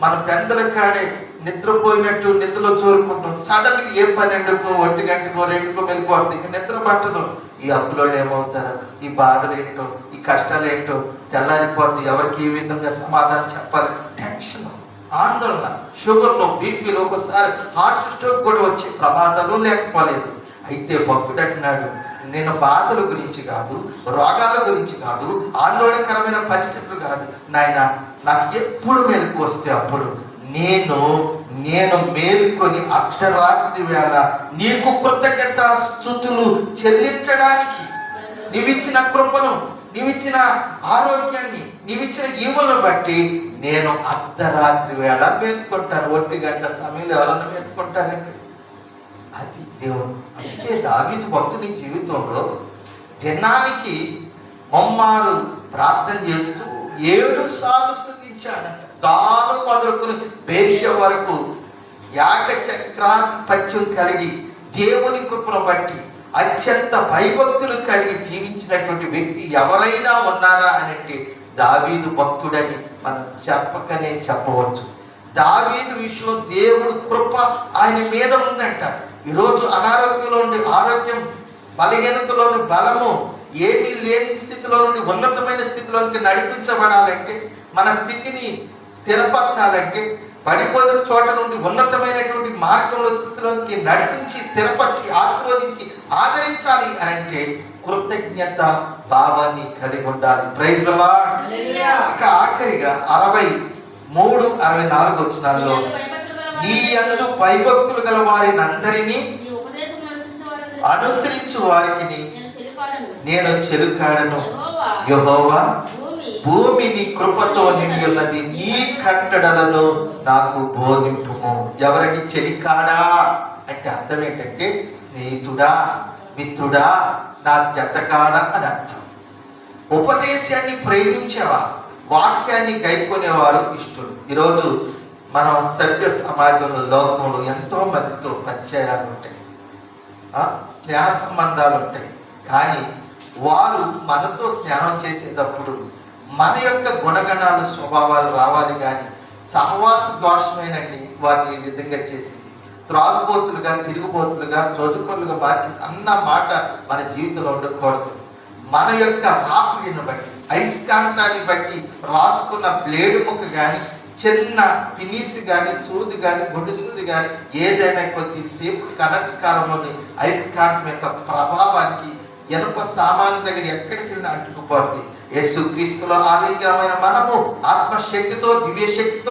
మన పెద్దల కాడే నిద్రపోయినట్టు నిద్రలో చోరుకుంటాం. సడన్గా ఏ 12కో 1 గంటకో 2కో మెలకు వస్తాయి, ఇక నిద్ర పట్టదు. ఈ అప్పులోళ్ళు ఏమవుతారో, ఈ బాధలు ఏంటో, ఈ కష్టాలు ఏంటో తెల్లారిపోద్ది. ఎవరికి ఏ విధంగా సమాధానం చెప్పాలి, టెన్షన్, ఆందోళన, షుగర్లో, బీపీలో, ఒకసారి హార్ట్ స్ట్రోక్ కూడా వచ్చే ప్రమాదాలు లేకపోలేదు. అయితే భక్తుడు అంటున్నాడు, నేను బాధల గురించి కాదు, రోగాల గురించి కాదు, ఆందోళనకరమైన పరిస్థితులు కాదు నాయన, నాకు ఎప్పుడు మెలకు వస్తే అప్పుడు నేను మేలుకొని అర్ధరాత్రి వేళ నీకు కృతజ్ఞత స్తుతులు చెల్లించడానికి, నీవిచ్చిన కృపను, నీవిచ్చిన ఆరోగ్యాన్ని, నీవిచ్చిన ఈవులను బట్టి నేను అర్ధరాత్రి వేళ మేలుకుంటాను. 1 గంట సమయంలో ఎవరన్నా మేలుకుంటానండి? అది దేవుడు. అందుకే దావీదు భక్తుని జీవితంలో దినానికి మమ్మారు ప్రార్థన చేస్తూ 7 సార్లు స్తుతించాడంట. తాను మొదలుకొని బేర్ష వరకు ఏకచక్రాధిపత్యం కలిగి దేవుని కృపను బట్టి అత్యంత భయభక్తులు కలిగి జీవించినటువంటి వ్యక్తి ఎవరైనా ఉన్నారా అని అంటే దావీదు భక్తుడని మనం చెప్పకనే చెప్పవచ్చు. దావీదు విషయంలో దేవుడు కృప ఆయన మీద ఉందంట. ఈరోజు అనారోగ్యంలో నుండి ఆరోగ్యం, బలహీనతలో నుండి బలము, ఏమీ లేని స్థితిలో నుండి ఉన్నతమైన స్థితిలోనికి నడిపించబడాలంటే, మన స్థితిని స్థిరపరచాలంటే, పడిపోయిన చోట నుండి ఉన్నతమైనటువంటి మార్గంలో స్థితిలోకి నడిపించి స్థిరపరిచి ఆశీర్వదించి ఆదరించాలి అని అంటే కృతజ్ఞత భావాన్ని కలిగి ఉండాలి. Praise the Lord. ఇక ఆఖరిగా 63, 64 వచనాల్లో, నీ యందు భయభక్తులు గల వారిని అందరినీ అనుసరించు వారికి నేను చెలుకాడను. యెహోవా భూమి నీ కృపతో నిండి ఉన్నది, నీ కట్టడలను నాకు బోధింపుము. ఎవరికి చెలికాడా అంటే అర్థం ఏంటంటే స్నేహితుడా, మిత్రుడా, నా జతకాడా అని అర్థం. ఉపదేశాన్ని ప్రేమించేవా, వాక్యాన్ని గైకొనేవారు ఇష్టం. ఈరోజు మనం సభ్య సమాజంలో, లోకంలో ఎంతో మందితో పరిచయాలు ఉంటాయి, స్నేహ సంబంధాలు ఉంటాయి. కానీ వారు మనతో స్నేహం చేసేటప్పుడు మన యొక్క గుణగణాలు, స్వభావాలు రావాలి. కానీ సహవాస దోషమేనండి వారిని ఈ విధంగా చేసింది. త్రాగుబోతులుగా, తిరుగుబోతులుగా, చోటుకొలుగా మార్చి అన్న మాట మన జీవితంలో ఉండకూడదు. మన యొక్క రాపిడిని బట్టి, అయస్కాంతాన్ని బట్టి రాసుకున్న బ్లేడు ముక్క కానీ, చిన్న పినీసి కానీ, సూది కానీ, గుండు సూది కానీ, ఏదైనా కొద్దిసేపు అనతి కాలంలోని అయస్కాంతం యొక్క ప్రభావానికి ఇనుప సామాను దగ్గర ఎక్కడికి వెళ్ళినా అంటుకుపోతుంది. యేసుక్రీస్తులో ఆలింగమైన మనము ఆత్మశక్తితో, దివ్యశక్తితో